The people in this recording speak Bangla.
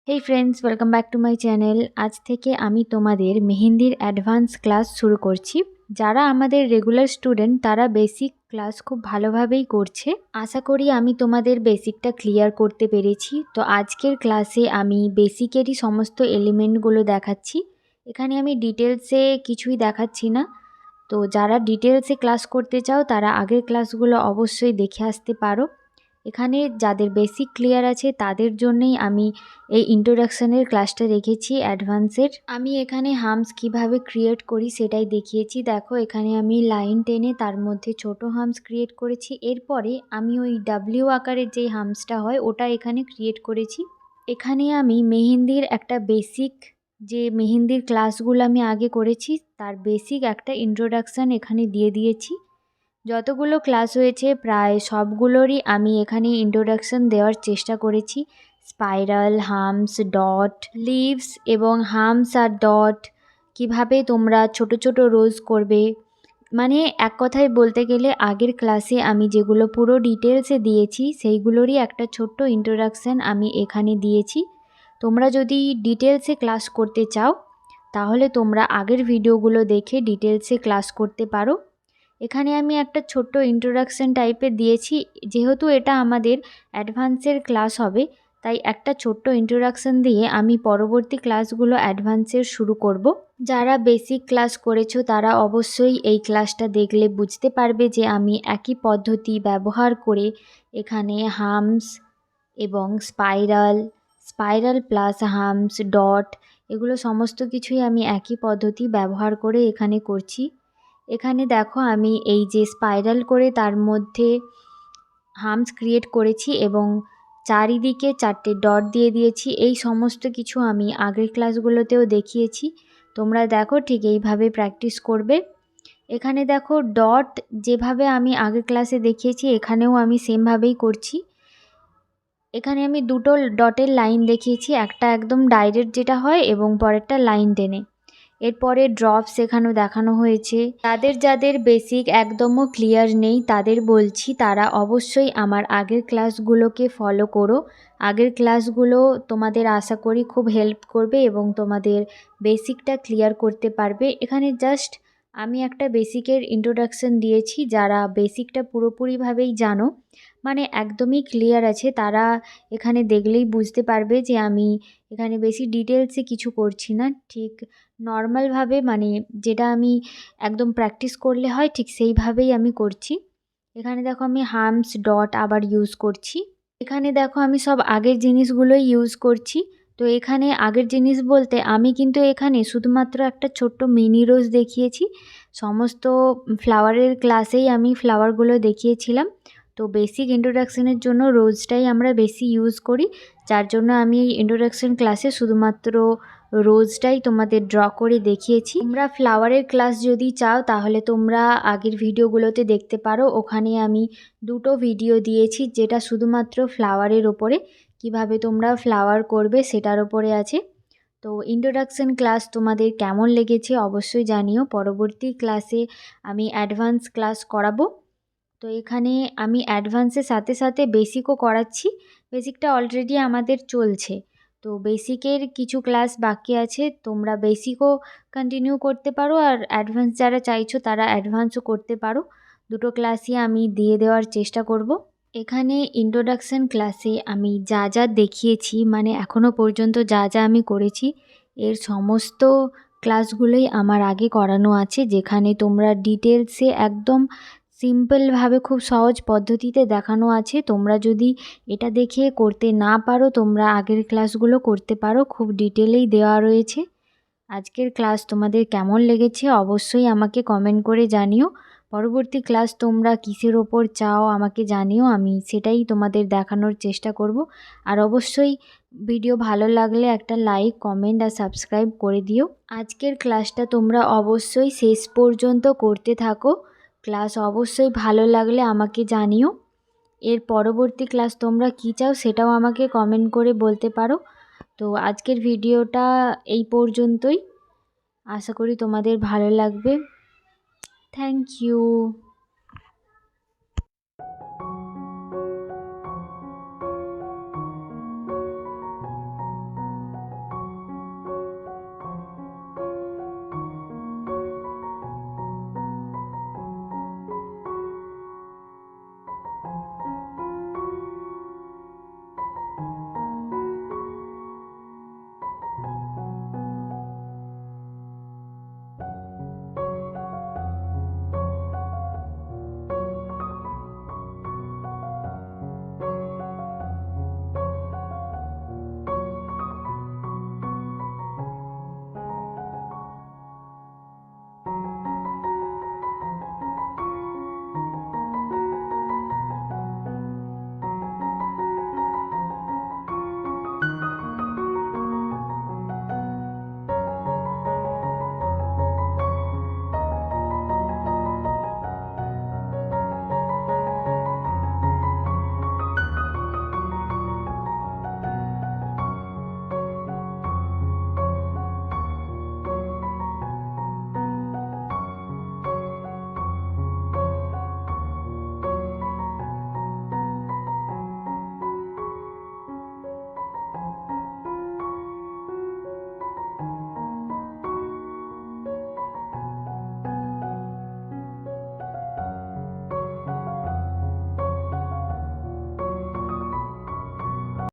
Hey friends, welcome back to my channel. আজ থেকে আমি তোমাদের মেহেন্দির অ্যাডভান্স ক্লাস শুরু করছি। যারা আমাদের রেগুলার স্টুডেন্ট তারা বেসিক ক্লাস খুব ভালোভাবেই করছে। আশা করি আমি তোমাদের বেসিকটা ক্লিয়ার করতে পেরেছি। তো আজকের ক্লাসে আমি বেসিকেরই সমস্ত এলিমেন্টগুলো দেখাচ্ছি। এখানে আমি ডিটেলসে কিছুই দেখাচ্ছি না। তো যারা ডিটেলসে ক্লাস করতে চাও তারা আগের ক্লাসগুলো অবশ্যই দেখে আসতে পারো। এখানে যাদের বেসিক ক্লিয়ার আছে তাদের জন্যই আমি এই ইন্ট্রোডাকশানের ক্লাসটা রেখেছি অ্যাডভান্সের। আমি এখানে হামস কিভাবে ক্রিয়েট করি সেটাই দেখিয়েছি। দেখো, এখানে আমি লাইন টেনে তার মধ্যে ছোট হামস ক্রিয়েট করেছি। এরপরে আমি ওই ডাব্লিউ আকারের যে হামসটা হয় ওটা এখানে ক্রিয়েট করেছি। এখানে আমি মেহেন্দির একটা বেসিক, যে মেহেন্দির ক্লাসগুলো আমি আগে করেছি তার বেসিক একটা ইন্ট্রোডাকশান এখানে দিয়ে দিয়েছি। যতগুলো ক্লাস হয়েছে প্রায় সবগুলোরই আমি এখানে ইন্ট্রোডাকশান দেওয়ার চেষ্টা করেছি। স্পাইরাল, হামস, ডট, লিভস এবং হামস আর ডট কিভাবে তোমরা ছোট ছোট রোজ করবে, মানে এক কথায় বলতে গেলে আগের ক্লাসে আমি যেগুলো পুরো ডিটেলসে দিয়েছি সেইগুলোরই একটা ছোট্ট ইন্ট্রোডাকশান আমি এখানে দিয়েছি। তোমরা যদি ডিটেলসে ক্লাস করতে চাও তাহলে তোমরা আগের ভিডিওগুলো দেখে ডিটেলসে ক্লাস করতে পারো। এখানে আমি একটা ছোট্ট ইন্ট্রোডাকশান টাইপের দিয়েছি। যেহেতু এটা আমাদের অ্যাডভান্সের ক্লাস হবে তাই একটা ছোট্ট ইন্ট্রোডাকশান দিয়ে আমি পরবর্তী ক্লাসগুলো অ্যাডভান্সের শুরু করব। যারা বেসিক ক্লাস করেছো তারা অবশ্যই এই ক্লাসটা দেখলে বুঝতে পারবে যে আমি একই পদ্ধতি ব্যবহার করে এখানে হামস এবং স্পাইরাল প্লাস হামস, ডট, এগুলো সমস্ত কিছুই আমি একই পদ্ধতি ব্যবহার করে এখানে করছি। এখানে দেখো, আমি এই যে স্পাইরাল করে তার মধ্যে হামস ক্রিয়েট করেছি এবং চারিদিকে 4টে ডট দিয়ে দিয়েছি। এই সমস্ত কিছু আমি আগের ক্লাসগুলোতেও দেখিয়েছি। তোমরা দেখো ঠিক এইভাবে প্র্যাকটিস করবে। এখানে দেখো, ডট যেভাবে আমি আগের ক্লাসে দেখিয়েছি এখানেও আমি সেমভাবেই করছি। এখানে আমি দুটো ডটের লাইন দেখিয়েছি, একটা একদম ডাইরেক্ট যেটা হয় এবং পরেরটা লাইন টেনে। এরপরে ড্রপস এখানেও দেখানো হয়েছে। যাদের বেসিক একদমও ক্লিয়ার নেই তাদের বলছি তারা অবশ্যই আমার আগের ক্লাসগুলোকে ফলো করো। আগের ক্লাসগুলো তোমাদের আশা করি খুব হেল্প করবে এবং তোমাদের বেসিকটা ক্লিয়ার করতে পারবে। এখানে জাস্ট আমি একটা বেসিকের ইন্ট্রোডাকশান দিয়েছি। যারা বেসিকটা পুরোপুরিভাবেই জানো, মানে একদমই ক্লিয়ার আছে, তারা এখানে দেখলেই বুঝতে পারবে যে আমি এখানে বেশি ডিটেলসে কিছু করছি না। ঠিক নর্মালভাবে, মানে যেটা আমি একদম প্র্যাকটিস করলে হয় ঠিক সেইভাবেই আমি করছি। এখানে দেখো আমি হামস, ডট আবার ইউজ করছি। এখানে দেখো আমি সব আগের জিনিসগুলোই ইউজ করছি। তো এখানে আগের জিনিস বলতে আমি কিন্তু এখানে শুধুমাত্র একটা ছোট্ট মিনি রোজ দেখিয়েছি। সমস্ত ফ্লাওয়ারের ক্লাসেই আমি ফ্লাওয়ারগুলো দেখিয়েছিলাম। তো বেসিক ইন্ট্রোডাকশানের জন্য রোজটাই আমরা বেশি ইউজ করি, যার জন্য আমি এই ইন্ট্রোডাকশান ক্লাসে শুধুমাত্র রোজটাই তোমাদের ড্র করে দেখিয়েছি। তোমরা ফ্লাওয়ারের ক্লাস যদি চাও তাহলে তোমরা আগের ভিডিওগুলোতে দেখতে পারো। ওখানে আমি দুটো ভিডিও দিয়েছি যেটা শুধুমাত্র ফ্লাওয়ারের ওপরে, কিভাবে তোমরা ফ্লাওয়ার করবে সেটার ওপরে আছে। তো ইন্ট্রোডাকশান ক্লাস তোমাদের কেমন লেগেছে অবশ্যই জানিও। পরবর্তী ক্লাসে আমি অ্যাডভান্স ক্লাস করাবো। তো এখানে আমি অ্যাডভান্সের সাথে সাথে বেসিকও করাচ্ছি। বেসিকটা অলরেডি আমাদের চলছে। তো বেসিকের কিছু ক্লাস বাকি আছে, তোমরা বেসিকও কন্টিনিউ করতে পারো আর অ্যাডভান্স যারা চাইছো তারা অ্যাডভান্সও করতে পারো। দুটো ক্লাসই আমি দিয়ে দেওয়ার চেষ্টা করব। এখানে ইন্ট্রোডাকশান ক্লাসে আমি যা যা দেখিয়েছি, মানে এখনও পর্যন্ত যা যা আমি করেছি এর সমস্ত ক্লাসগুলোই আমার আগে করানো আছে, যেখানে তোমরা ডিটেলসে একদম সিম্পলভাবে খুব সহজ পদ্ধতিতে দেখানো আছে। তোমরা যদি এটা দেখে করতে না পারো তোমরা আগের ক্লাসগুলো করতে পারো, খুব ডিটেলেই দেওয়া রয়েছে। আজকের ক্লাস তোমাদের কেমন লেগেছে অবশ্যই আমাকে কমেন্ট করে জানিও। পরবর্তী ক্লাস তোমরা কিসের ওপর চাও আমাকে জানিও, আমি সেটাই তোমাদের দেখানোর চেষ্টা করব। আর অবশ্যই ভিডিও ভালো লাগলে একটা লাইক, কমেন্ট আর সাবস্ক্রাইব করে দিও। আজকের ক্লাসটা তোমরা অবশ্যই শেষ পর্যন্ত করতে থাকো। ক্লাস অবশ্যই ভালো লাগলে আমাকে জানিও। এর পরবর্তী ক্লাস তোমরা কী চাও সেটাও আমাকে কমেন্ট করে বলতে পারো। তো আজকের ভিডিওটা এই পর্যন্তই। আশা করি তোমাদের ভালো লাগবে। Thank you.